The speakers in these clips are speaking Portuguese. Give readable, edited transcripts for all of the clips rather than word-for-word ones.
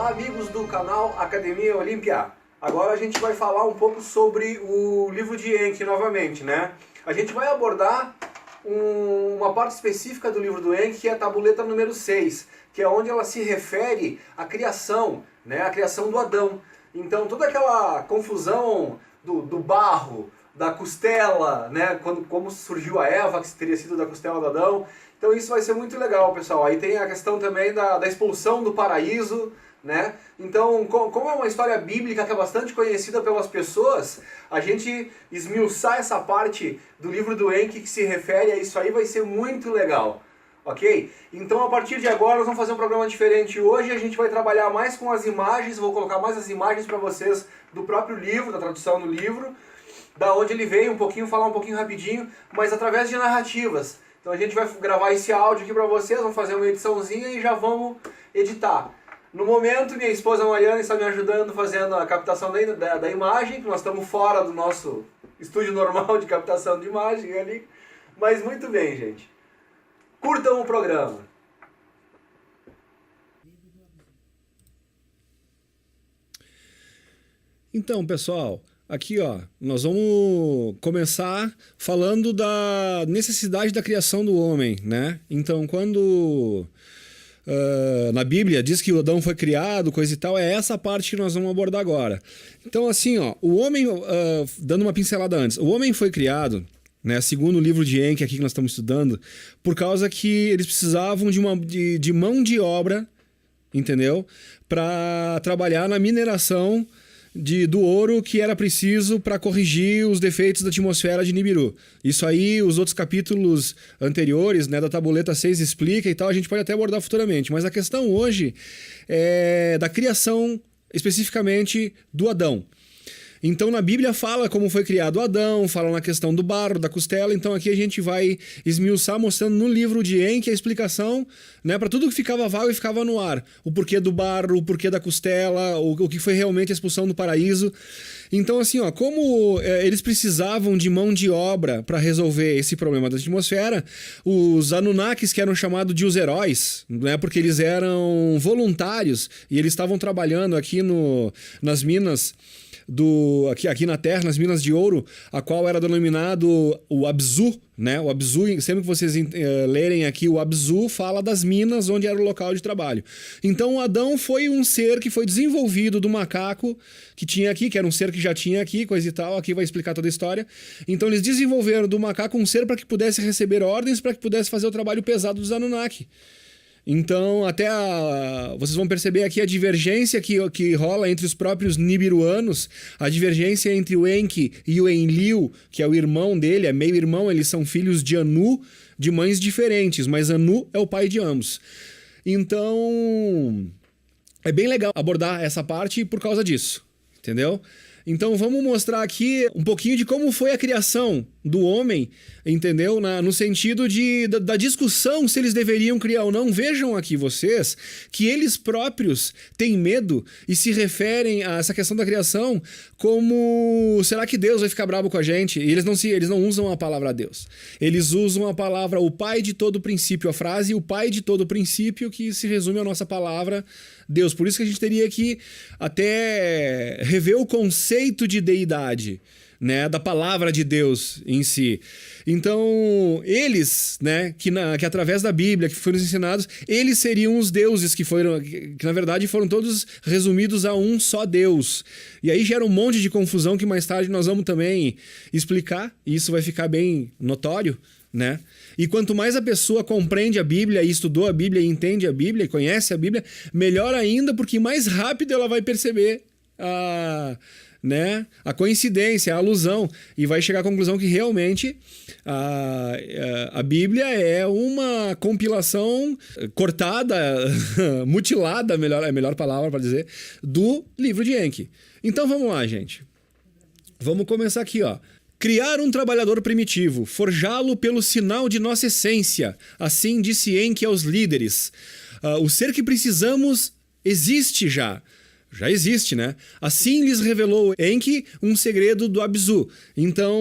Olá, amigos do canal Academia Olímpia. Agora a gente vai falar um pouco sobre o livro de Enki novamente, né? A gente vai abordar uma parte específica do livro do Enki, que é a tabuleta número 6, que é onde ela se refere à criação, né? A criação do Adão. Então toda aquela confusão do barro, da costela, né? Como surgiu a Eva, que teria sido da costela do Adão. Então isso vai ser muito legal, pessoal. Aí tem a questão também da expulsão do paraíso, né? Então, como é uma história bíblica que é bastante conhecida pelas pessoas, a gente esmiuçar essa parte do livro do Enki que se refere a isso aí vai ser muito legal, ok? Então, a partir de agora, nós vamos fazer um programa diferente hoje. A gente vai trabalhar mais com as imagens, vou colocar mais as imagens para vocês do próprio livro, da tradução do livro, da onde ele veio um pouquinho, falar um pouquinho rapidinho, mas através de narrativas. Então a gente vai gravar esse áudio aqui para vocês, vamos fazer uma ediçãozinha e já vamos editar. No momento, minha esposa Mariana está me ajudando fazendo a captação da imagem, que nós estamos fora do nosso estúdio normal de captação de imagem ali. Mas muito bem, gente. Curtam o programa. Então, pessoal, aqui ó, nós vamos começar falando da necessidade da criação do homem, né? Então, quando na Bíblia diz que o Adão foi criado, coisa e tal, é essa parte que nós vamos abordar agora. Então, assim, ó, o homem, dando uma pincelada antes, o homem foi criado, né, segundo o livro de Enki aqui que nós estamos estudando, por causa que eles precisavam de mão de obra, entendeu? Para trabalhar na mineração do ouro que era preciso para corrigir os defeitos da atmosfera de Nibiru. Isso aí, os outros capítulos anteriores, né, da tabuleta 6 explica e tal, a gente pode até abordar futuramente. Mas a questão hoje é da criação, especificamente do Adão. Então na Bíblia fala como foi criado Adão, fala na questão do barro, da costela, então aqui a gente vai esmiuçar mostrando no livro de Enki a explicação, né, para tudo que ficava vago e ficava no ar. O porquê do barro, o porquê da costela, o que foi realmente a expulsão do paraíso. Então assim, ó, como eles precisavam de mão de obra para resolver esse problema da atmosfera, os Anunnakis, que eram chamados de os heróis, né, porque eles eram voluntários e eles estavam trabalhando aqui nas minas aqui na Terra, nas minas de ouro, a qual era denominado o Abzu, né? O Abzu, sempre que vocês lerem aqui, o Abzu fala das minas onde era o local de trabalho. Então o Adão foi um ser que foi desenvolvido do macaco que tinha aqui, que era um ser que já tinha aqui, coisa e tal, aqui vai explicar toda a história. Então eles desenvolveram do macaco um ser para que pudesse receber ordens, para que pudesse fazer o trabalho pesado dos Anunnaki. Então, vocês vão perceber aqui a divergência que rola entre os próprios nibiruanos, a divergência entre o Enki e o Enlil, que é o irmão dele, é meio-irmão, eles são filhos de Anu, de mães diferentes, mas Anu é o pai de ambos. Então, é bem legal abordar essa parte por causa disso, entendeu? Então vamos mostrar aqui um pouquinho de como foi a criação do homem, entendeu? No sentido da discussão se eles deveriam criar ou não. Vejam aqui vocês que eles próprios têm medo e se referem a essa questão da criação como: será que Deus vai ficar bravo com a gente? E eles não usam a palavra Deus. Eles usam a palavra o pai de todo princípio, a frase o pai de todo princípio, que se resume à nossa palavra Deus. Por isso que a gente teria que até rever o conceito de deidade, né, da palavra de Deus em si. Então, eles, né, que através da Bíblia, que foram ensinados, eles seriam os deuses que na verdade foram todos resumidos a um só Deus. E aí gera um monte de confusão que mais tarde nós vamos também explicar, e isso vai ficar bem notório, né? E quanto mais a pessoa compreende a Bíblia, e estudou a Bíblia, e entende a Bíblia, e conhece a Bíblia, melhor ainda, porque mais rápido ela vai perceber a coincidência, a alusão, e vai chegar à conclusão que realmente a Bíblia é uma compilação cortada, mutilada, é a melhor palavra para dizer, do livro de Enki. Então vamos lá, gente. Vamos começar aqui, ó. Criar um trabalhador primitivo, forjá-lo pelo sinal de nossa essência, assim disse Enki aos líderes. O ser que precisamos existe já existe, né? Assim lhes revelou Enki um segredo do Abzu. Então,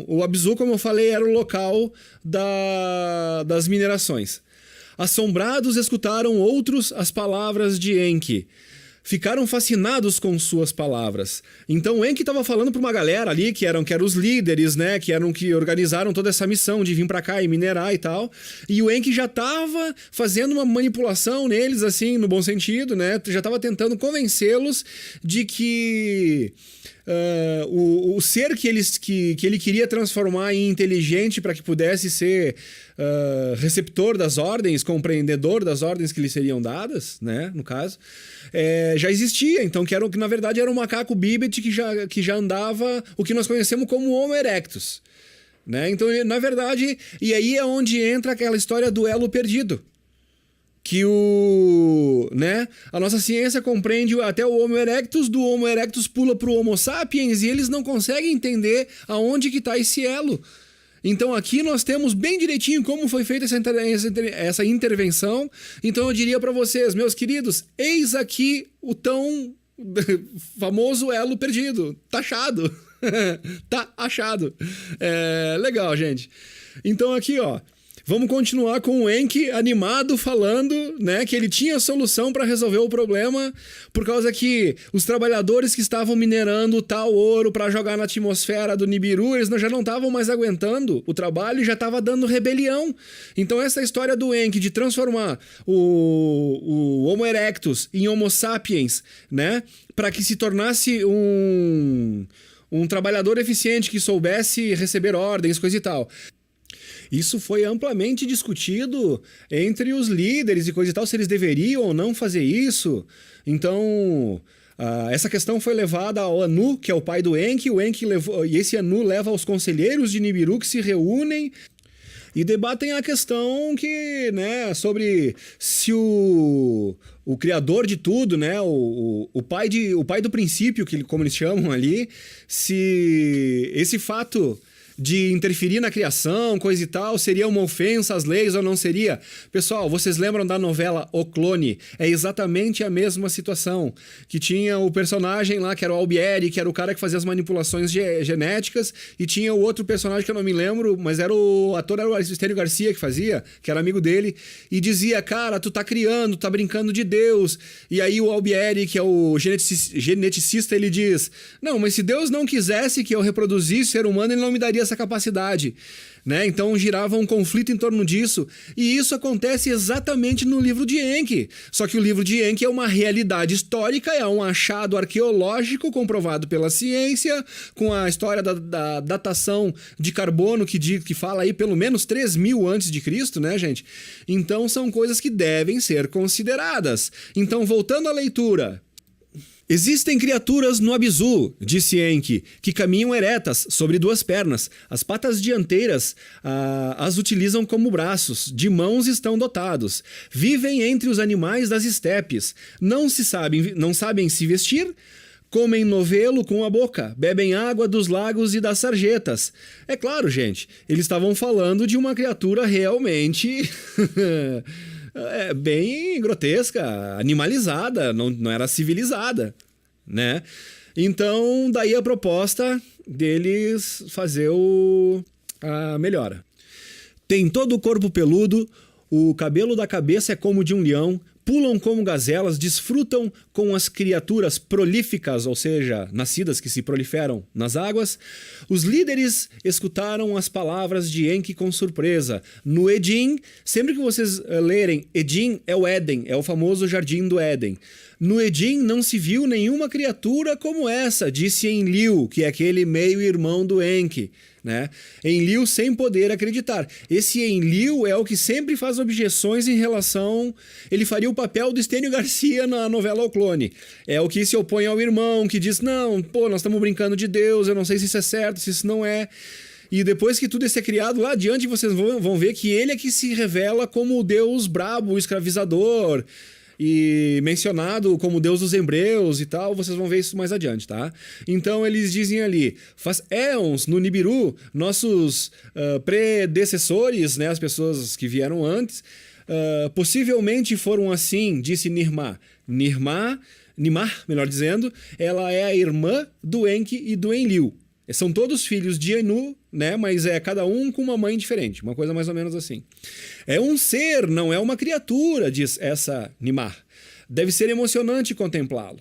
o Abzu, como eu falei, era o local das minerações. Assombrados escutaram outros as palavras de Enki. Ficaram fascinados com suas palavras. Então o Enki estava falando para uma galera ali que eram os líderes, né, que organizaram toda essa missão de vir para cá e minerar e tal. E o Enki já estava fazendo uma manipulação neles, assim, no bom sentido, né? Já estava tentando convencê-los de que o ser que ele queria transformar em inteligente para que pudesse ser receptor das ordens, compreendedor das ordens que lhe seriam dadas, né, no caso, já existia. Então, que na verdade era um macaco bípede que já andava o que nós conhecemos como Homo erectus. Né? Então, na verdade, e aí é onde entra aquela história do elo perdido. Que a nossa ciência compreende até o Homo erectus, do Homo erectus pula para o Homo sapiens e eles não conseguem entender aonde que está esse elo. Então aqui nós temos bem direitinho como foi feita essa intervenção. Então eu diria para vocês, meus queridos, eis aqui o tão famoso elo perdido, tá achado. Tá achado. Legal, gente. Então aqui, ó, vamos continuar com o Enki animado falando, né, que ele tinha a solução para resolver o problema, por causa que os trabalhadores que estavam minerando tal ouro para jogar na atmosfera do Nibiru, eles já não estavam mais aguentando o trabalho e já estava dando rebelião. Então essa história do Enki de transformar o Homo erectus em Homo sapiens, né, para que se tornasse um trabalhador eficiente que soubesse receber ordens, coisa e tal. Isso foi amplamente discutido entre os líderes e coisa e tal, se eles deveriam ou não fazer isso. Então, essa questão foi levada ao Anu, que é o pai do Enki. E esse Anu leva aos conselheiros de Nibiru que se reúnem e debatem a questão sobre se o criador de tudo, né, o pai do princípio, como eles chamam ali, se esse fato de interferir na criação, coisa e tal, seria uma ofensa às leis ou não seria? Pessoal, vocês lembram da novela O Clone? É exatamente a mesma situação, que tinha o personagem lá, que era o Albieri, que era o cara que fazia as manipulações genéticas, e tinha o outro personagem que eu não me lembro, mas era o ator, era o Estênio Garcia que fazia, que era amigo dele, e dizia, cara, tu tá criando, tá brincando de Deus. E aí o Albieri, que é o geneticista, ele diz, não, mas se Deus não quisesse que eu reproduzisse ser humano, ele não me daria essa capacidade, né? Então girava um conflito em torno disso, e isso acontece exatamente no livro de Enki. Só que o livro de Enki é uma realidade histórica, é um achado arqueológico comprovado pela ciência, com a história da datação de carbono que fala aí pelo menos 3.000 antes de Cristo, né, gente? Então são coisas que devem ser consideradas. Então, voltando à leitura, existem criaturas no Abzu, disse Enki, que caminham eretas sobre duas pernas. As patas dianteiras as utilizam como braços, de mãos estão dotados. Vivem entre os animais das estepes. Não sabem se vestir, comem novelo com a boca, bebem água dos lagos e das sarjetas. É claro, gente, eles estavam falando de uma criatura realmente bem grotesca, animalizada, não era civilizada, né? Então, daí a proposta deles fazer a melhora. Tem todo o corpo peludo, o cabelo da cabeça é como de um leão, pulam como gazelas, desfrutam com as criaturas prolíficas, ou seja, nascidas que se proliferam nas águas. Os líderes escutaram as palavras de Enki com surpresa. No Edim, sempre que vocês lerem, Edim é o Éden, é o famoso jardim do Éden. No Edim não se viu nenhuma criatura como essa, disse Enlil, que é aquele meio-irmão do Enki, né? Enlil sem poder acreditar. Esse Enlil é o que sempre faz objeções em relação... Ele faria o papel do Estênio Garcia na novela O Clone. É o que se opõe ao irmão, que diz, não, nós estamos brincando de Deus, eu não sei se isso é certo, se isso não é... E depois que tudo isso é criado, lá adiante vocês vão ver que ele é que se revela como o Deus brabo, o escravizador... e mencionado como Deus dos Hebreus e tal, vocês vão ver isso mais adiante, tá? Então eles dizem ali, faz éons no Nibiru, nossos predecessores, né, as pessoas que vieram antes, possivelmente foram assim, disse Nirmar, melhor dizendo, ela é a irmã do Enki e do Enlil, São todos filhos de Enu, né? Mas é cada um com uma mãe diferente, uma coisa mais ou menos assim. É um ser, não é uma criatura, diz essa Nimar. Deve ser emocionante contemplá-lo.